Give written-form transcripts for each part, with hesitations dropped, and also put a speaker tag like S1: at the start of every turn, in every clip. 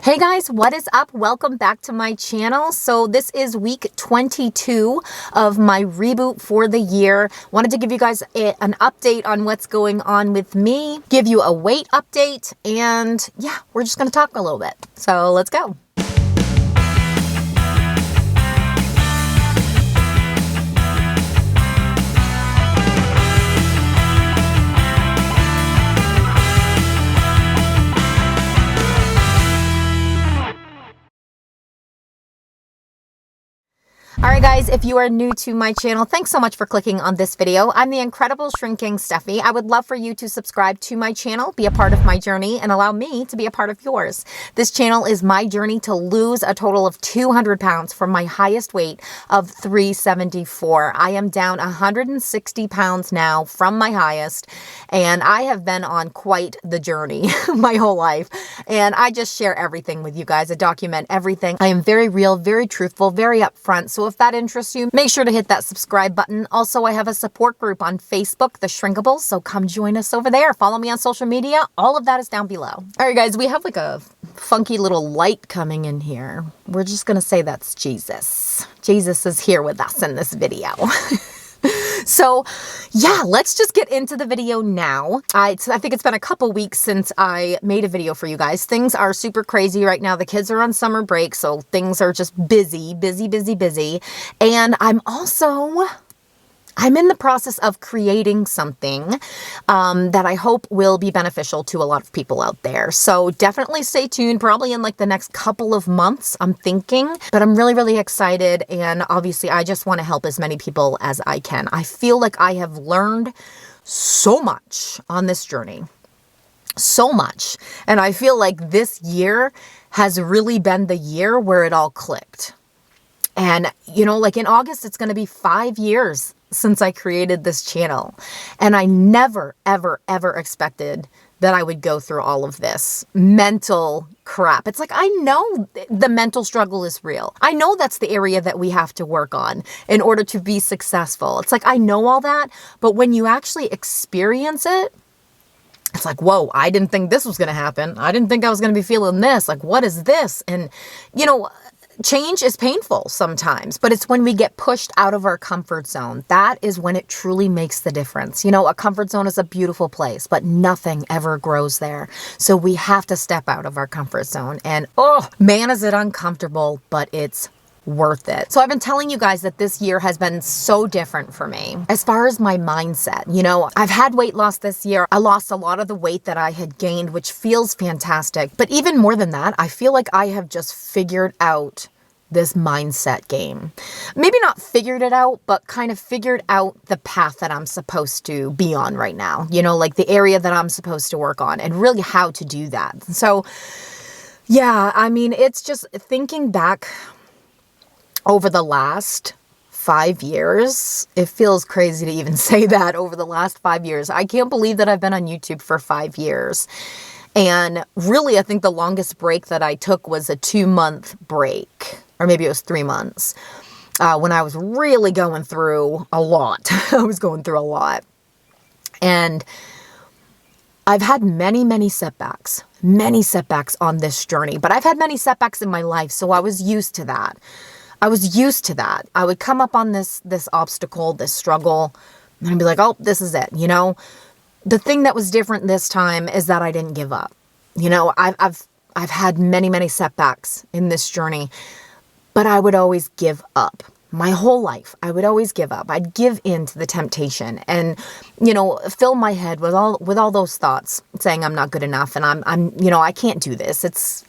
S1: Hey guys, what is up? Welcome back to my channel. So this is week 22 of my reboot for the year. Wanted to give you guys an update on what's going on with me, give you a weight update, and yeah, we're just gonna talk a little bit. So let's go. Alright guys, if you are new to my channel, thanks so much for clicking on this video. I'm the incredible shrinking Steffi. I would love for you to subscribe to my channel, be a part of my journey, and allow me to be a part of yours. This channel is my journey to lose a total of 200 pounds from my highest weight of 374. I am down 160 pounds now from my highest, and I have been on quite the journey my whole life. And I just share everything with you guys. I document everything. I am very real, very truthful, very upfront. So if that interests you, make sure to hit that subscribe button. Also, I have a support group on Facebook, The Shrinkables, so come join us over there. Follow me on social media. All of that is down below. All right, guys, we have like a funky little light coming in here. We're just going to say that's Jesus. Jesus is here with us in this video. So yeah, let's just get into the video now. I think it's been a couple weeks since I made a video for you guys. Things are super crazy right now. The kids are on summer break, so things are just busy. And I'm in the process of creating something that I hope will be beneficial to a lot of people out there. So definitely stay tuned, probably in like the next couple of months, I'm thinking. But I'm really excited, and obviously I just want to help as many people as I can. I feel like I have learned so much on this journey. So much. And I feel like this year has really been the year where it all clicked. And, you know, like in August, it's going to be 5 years since I created this channel. And I never, ever expected that I would go through all of this mental crap. It's like, I know the mental struggle is real. I know that's the area that we have to work on in order to be successful. It's like, I know all that, but when you actually experience it, it's like, whoa, I didn't think this was going to happen. I didn't think I was going to be feeling this. Like, what is this? And, you know, change is painful sometimes, but it's when we get pushed out of our comfort zone. That is when it truly makes the difference. You know, a comfort zone is a beautiful place, but nothing ever grows there. So we have to step out of our comfort zone. And oh, man, is it uncomfortable, but it's worth it. So I've been telling you guys that this year has been so different for me as far as my mindset. You know, I've had weight loss this year. I lost a lot of the weight that I had gained, which feels fantastic. But even more than that, I feel like I have just figured out this mindset game. Maybe not figured it out, but kind of figured out the path that I'm supposed to be on right now. You know, like the area that I'm supposed to work on and really how to do that. So yeah, I mean, it's just thinking back over the last 5 years, it feels crazy to even say that, over the last 5 years. I can't believe that I've been on YouTube for 5 years. And really, I think the longest break that I took was a 2-month break, or maybe it was 3 months, when I was really going through a lot. I was going through a lot. And I've had many setbacks on this journey, but I've had many setbacks in my life, so I was used to that. I would come up on this obstacle, this struggle, and I'd be like, oh, this is it, you know? The thing that was different this time is that I didn't give up. You know, I've had many setbacks in this journey, but I would always give up. My whole life, I would always give up. I'd give in to the temptation and, you know, fill my head with all those thoughts saying I'm not good enough and I'm you know, I can't do this. It's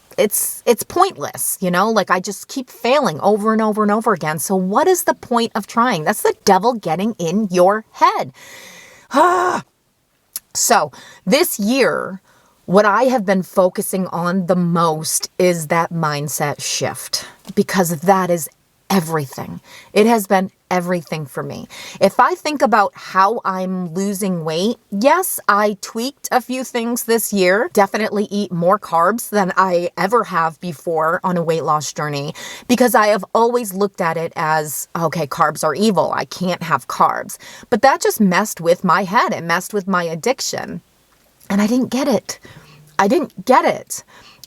S1: pointless, you know, like I just keep failing over and over again. So what is the point of trying? That's the devil getting in your head. So this year, what I have been focusing on the most is that mindset shift, because that is everything. It has been everything for me. If I think about how I'm losing weight, yes, I tweaked a few things this year. Definitely eat more carbs than I ever have before on a weight loss journey, because I have always looked at it as, okay, carbs are evil. I can't have carbs. But that just messed with my head. It messed with my addiction. And I didn't get it.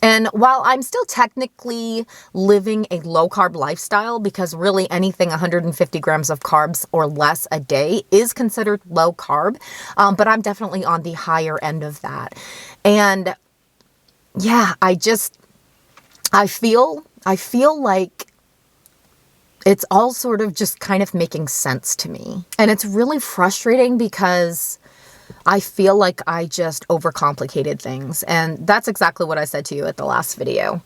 S1: And while I'm still technically living a low carb lifestyle, because really anything 150 grams of carbs or less a day is considered low carb, but I'm definitely on the higher end of that. And yeah, I feel like it's all sort of just kind of making sense to me. And it's really frustrating because I feel like I just overcomplicated things. And that's exactly what I said to you at the last video.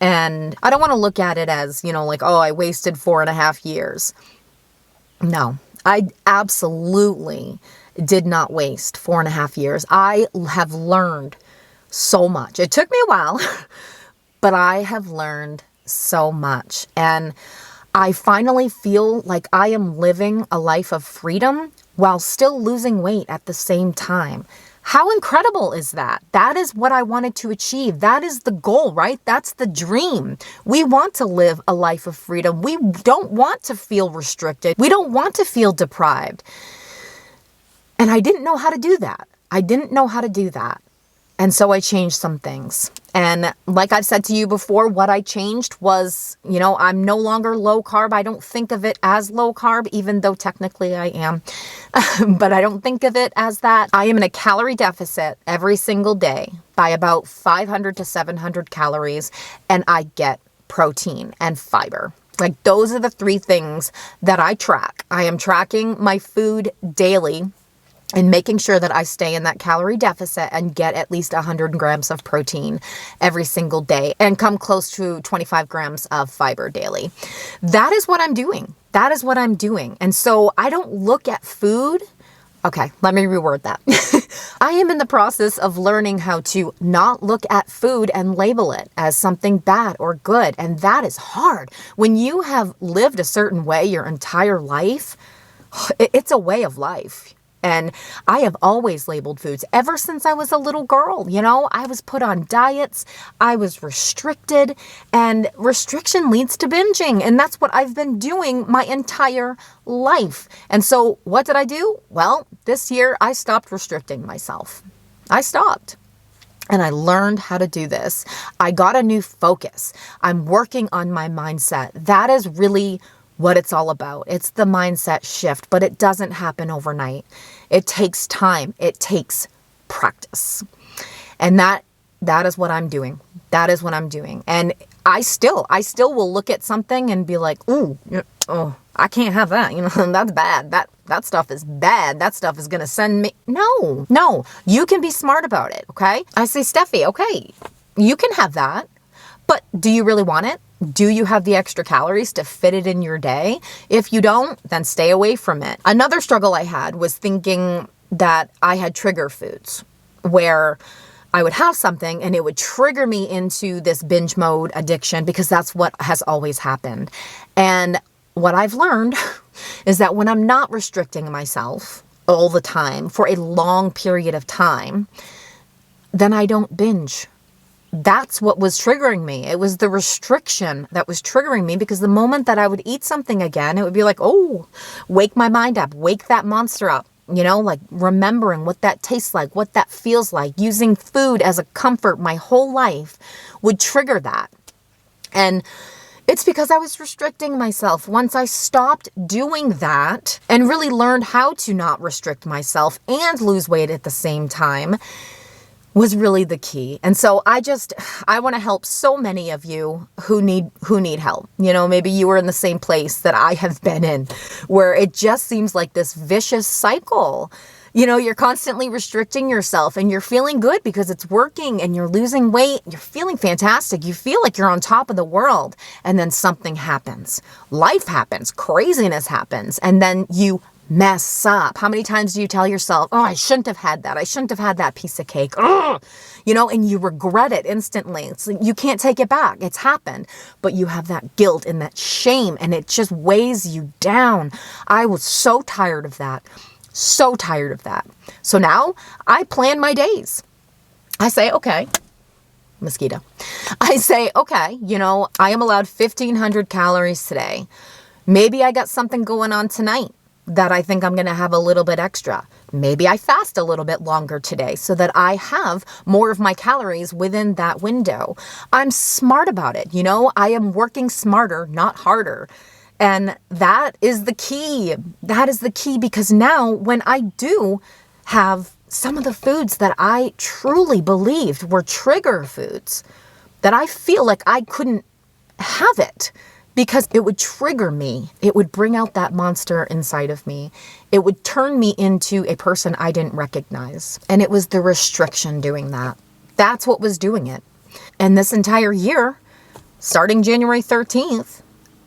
S1: And I don't want to look at it as, you know, like, oh, I wasted 4.5 years. No, I absolutely did not waste 4.5 years. I have learned so much. It took me a while, but I have learned so much. And I finally feel like I am living a life of freedom while still losing weight at the same time. How incredible is that? That is what I wanted to achieve. That is the goal, right? That's the dream. We want to live a life of freedom. We don't want to feel restricted. We don't want to feel deprived. And I didn't know how to do that. And so I changed some things. And like I've said to you before, what I changed was, you know, I'm no longer low carb. I don't think of it as low carb, even though technically I am. But I don't think of it as that. I am in a calorie deficit every single day by about 500 to 700 calories. And I get protein and fiber. Like those are the 3 things that I track. I am tracking my food daily and making sure that I stay in that calorie deficit and get at least 100 grams of protein every single day and come close to 25 grams of fiber daily. That is what I'm doing. And so I don't look at food. Okay, let me reword that. I am in the process of learning how to not look at food and label it as something bad or good. And that is hard. When you have lived a certain way your entire life, it's a way of life. And I have always labeled foods ever since I was a little girl. You know, I was put on diets, I was restricted, and restriction leads to binging. And that's what I've been doing my entire life. And so what did I do? Well, this year I stopped restricting myself. I stopped. And I learned how to do this. I got a new focus. I'm working on my mindset. That is really what it's all about. It's the mindset shift, but it doesn't happen overnight. It takes time. It takes practice. And that is what I'm doing. And I still will look at something and be like, ooh, oh, I can't have that. You know, that's bad. That stuff is bad. That stuff is going to send me. No, you can be smart about it. Okay. I say, Steffi, okay, you can have that, but do you really want it? Do you have the extra calories to fit it in your day? If you don't, then stay away from it. Another struggle I had was thinking that I had trigger foods where I would have something and it would trigger me into this binge mode addiction because that's what has always happened. And what I've learned is that when I'm not restricting myself all the time for a long period of time, then I don't binge. That's what was triggering me. It was the restriction that was triggering me because the moment that I would eat something again, it would be like, oh, wake my mind up, wake that monster up, you know, like remembering what that tastes like, what that feels like, using food as a comfort my whole life would trigger that. And it's because I was restricting myself. Once I stopped doing that and really learned how to not restrict myself and lose weight at the same time, was really the key. And so I want to help so many of you who need help. You know, maybe you were in the same place that I have been in, where it just seems like this vicious cycle. You know, you're constantly restricting yourself and you're feeling good because it's working and you're losing weight. You're feeling fantastic. You feel like you're on top of the world. And then something happens. Life happens. Craziness happens. And then you mess up. How many times do you tell yourself, oh, I shouldn't have had that. I shouldn't have had that piece of cake. Ugh! You know, and you regret it instantly. It's like you can't take it back. It's happened. But you have that guilt and that shame and it just weighs you down. I was so tired of that. So tired of that. So now I plan my days. I say, okay, mosquito. I say, okay, you know, I am allowed 1,500 calories today. Maybe I got something going on tonight that I think I'm going to have a little bit extra. maybe I fast a little bit longer today so that I have more of my calories within that window. I'm smart about it. You know, I am working smarter, not harder. And that is the key. That is the key, because now when I do have some of the foods that I truly believed were trigger foods, that I feel like I couldn't have it because it would trigger me. It would bring out that monster inside of me. It would turn me into a person I didn't recognize. And it was the restriction doing that. That's what was doing it. And this entire year, starting January 13th,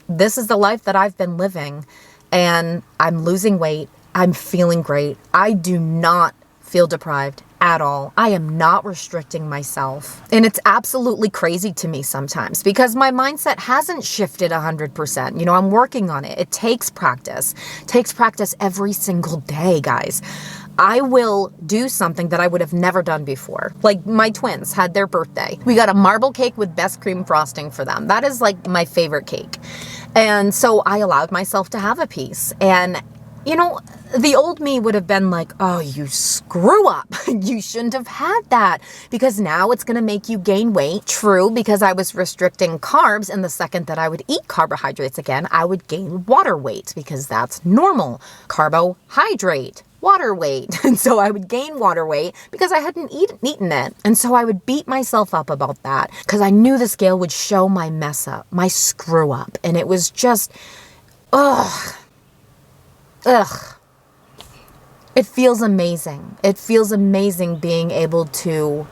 S1: this is the life that I've been living. And I'm losing weight. I'm feeling great. I do not feel deprived at all. I am not restricting myself. And it's absolutely crazy to me sometimes because my mindset hasn't shifted 100%. You know, I'm working on it. It takes practice. It takes practice every single day, guys. I will do something that I would have never done before. Like my twins had their birthday. We got a marble cake with best cream frosting for them. That is like my favorite cake. And so I allowed myself to have a piece. And you know, the old me would have been like, oh, you screw up. You shouldn't have had that because now it's going to make you gain weight. True, because I was restricting carbs, and the second that I would eat carbohydrates again, I would gain water weight because that's normal. Carbohydrate, water weight. And so I would gain water weight because I hadn't eaten it. And so I would beat myself up about that because I knew the scale would show my mess up, my screw up. And it was just, ugh. It feels amazing. It feels amazing being able to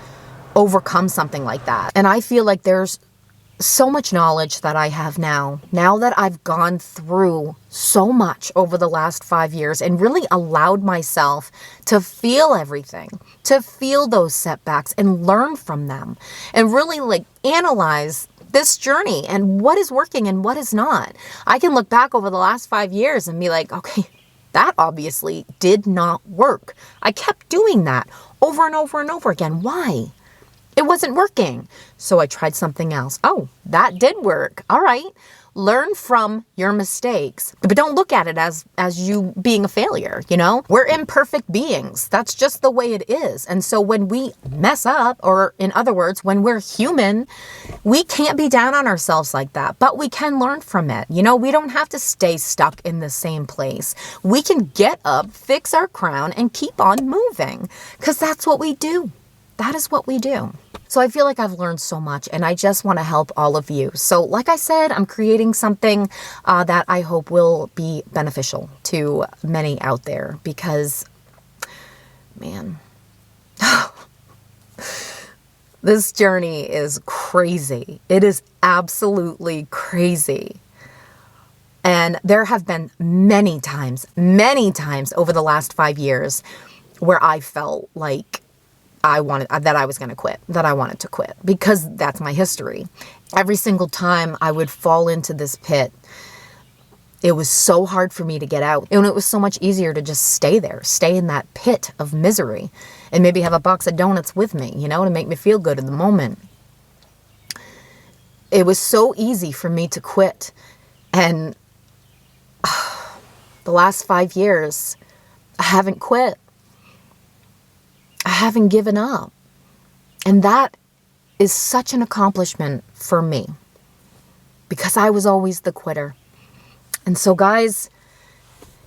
S1: overcome something like that. And I feel like there's so much knowledge that I have now that I've gone through so much over the last 5 years and really allowed myself to feel everything, to feel those setbacks and learn from them and really like analyze this journey and what is working and what is not. I can look back over the last 5 years and be like, okay, that obviously did not work. I kept doing that over and over and over again. Why? It wasn't working. So I tried something else. Oh, that did work. All right. Learn from your mistakes, but don't look at it as you being a failure. You know, we're imperfect beings. That's just the way it is. And so when we mess up, or in other words, when we're human, we can't be down on ourselves like that, but we can learn from it. You know, we don't have to stay stuck in the same place. We can get up, fix our crown, and keep on moving because that's what we do. That is what we do. So I feel like I've learned so much and I just want to help all of you. So like I said, I'm creating something that I hope will be beneficial to many out there because, man, this journey is crazy. It is absolutely crazy. And there have been many times over the last 5 years where I felt like I wanted to quit because that's my history. Every single time I would fall into this pit, it was so hard for me to get out. And it was so much easier to just stay there, stay in that pit of misery and maybe have a box of donuts with me, you know, to make me feel good in the moment. It was so easy for me to quit. And the last 5 years, I haven't quit. I haven't given up. And that is such an accomplishment for me because I was always the quitter. And so guys,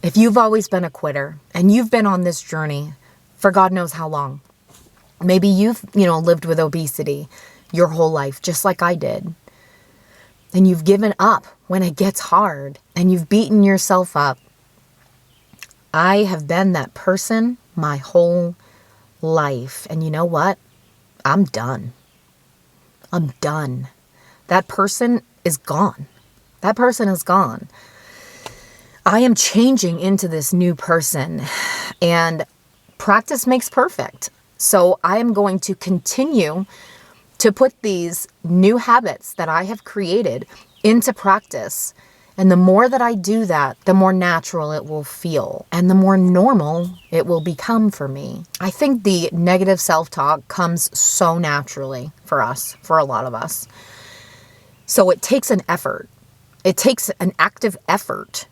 S1: if you've always been a quitter and you've been on this journey for God knows how long, maybe you've, lived with obesity your whole life, just like I did. And you've given up when it gets hard and you've beaten yourself up. I have been that person my whole life. And you know what? I'm done. I'm done. That person is gone. That person is gone. I am changing into this new person and practice makes perfect. So I am going to continue to put these new habits that I have created into practice. And the more that I do that, the more natural it will feel and the more normal it will become for me. I think the negative self-talk comes so naturally for us, for a lot of us. So it takes an effort. It takes an active effort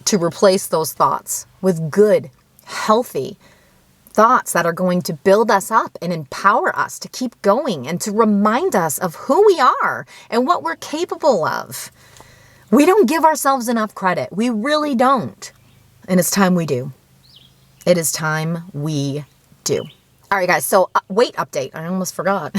S1: to replace those thoughts with good, healthy thoughts that are going to build us up and empower us to keep going and to remind us of who we are and what we're capable of. We don't give ourselves enough credit. We really don't. And it's time we do. It is time we do. All right, guys, so weight update. I almost forgot.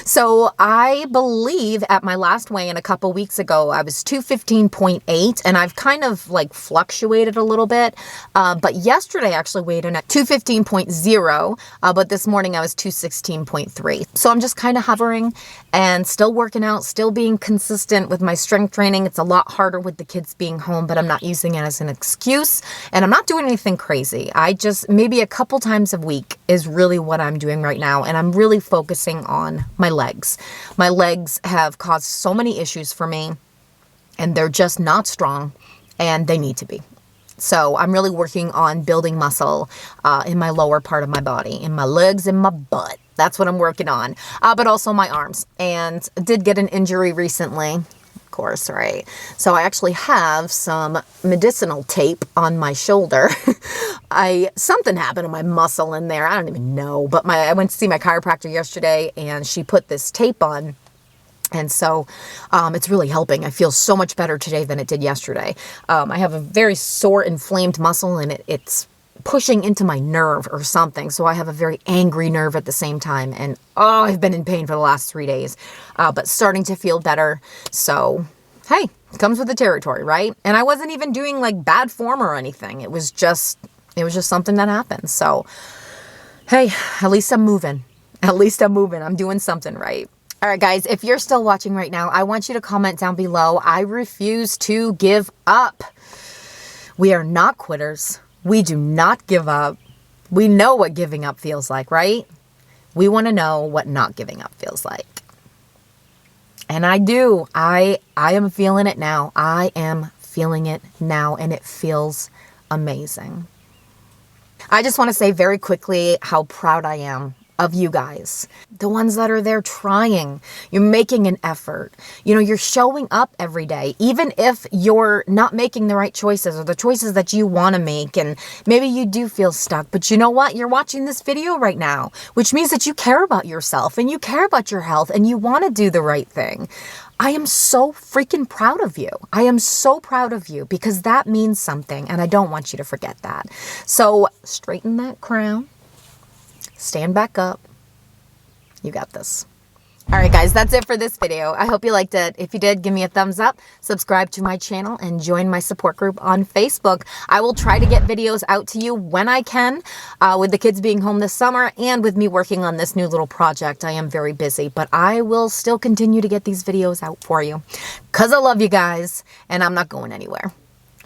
S1: So I believe at my last weigh-in a couple weeks ago, I was 215.8, and I've kind of like fluctuated a little bit. But yesterday I actually weighed in at 215.0, but this morning I was 216.3. So I'm just kind of hovering and still working out, still being consistent with my strength training. It's a lot harder with the kids being home, but I'm not using it as an excuse, and I'm not doing anything crazy. I just, maybe a couple times a week is really what I'm doing right now, and I'm really focusing on my legs. My legs have caused so many issues for me, and they're just not strong, and they need to be. So I'm really working on building muscle in my lower part of my body, in my legs and my butt. That's what I'm working on, but also my arms. And did get an injury recently. Course, right? So I actually have some medicinal tape on my shoulder. Something happened to my muscle in there. I don't even know, but I went to see my chiropractor yesterday, and she put this tape on. And so it's really helping. I feel so much better today than it did yesterday. I have a very sore, inflamed muscle, and it's pushing into my nerve or something. So I have a very angry nerve at the same time. And I've been in pain for the last 3 days, but starting to feel better. So, hey, it comes with the territory, right? And I wasn't even doing like bad form or anything. It was just something that happened. So, hey, at least I'm moving. At least I'm moving. I'm doing something right. All right, guys, if you're still watching right now, I want you to comment down below. I refuse to give up. We are not quitters. We do not give up. We know what giving up feels like, right? We want to know what not giving up feels like. And I do. I am feeling it now. I am feeling it now, and it feels amazing. I just want to say very quickly how proud I am of you guys, the ones that are there trying. You're making an effort. You know, you're showing up every day, even if you're not making the right choices or the choices that you want to make. And maybe you do feel stuck, but you know what? You're watching this video right now, which means that you care about yourself and you care about your health and you want to do the right thing. I am so freaking proud of you. I am so proud of you because that means something, and I don't want you to forget that. So straighten that crown. Stand back up. You got this. All right, guys, that's it for this video. I hope you liked it. If you did, give me a thumbs up, subscribe to my channel, and join my support group on Facebook. I will try to get videos out to you when I can, with the kids being home this summer and with me working on this new little project. I am very busy, but I will still continue to get these videos out for you because I love you guys, and I'm not going anywhere.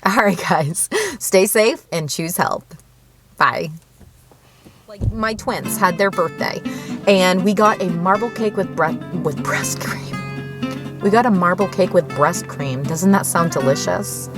S1: All right, guys, stay safe and choose health. Bye. Like, my twins had their birthday, and we got a marble cake with breast cream. We got a marble cake with breast cream. Doesn't that sound delicious?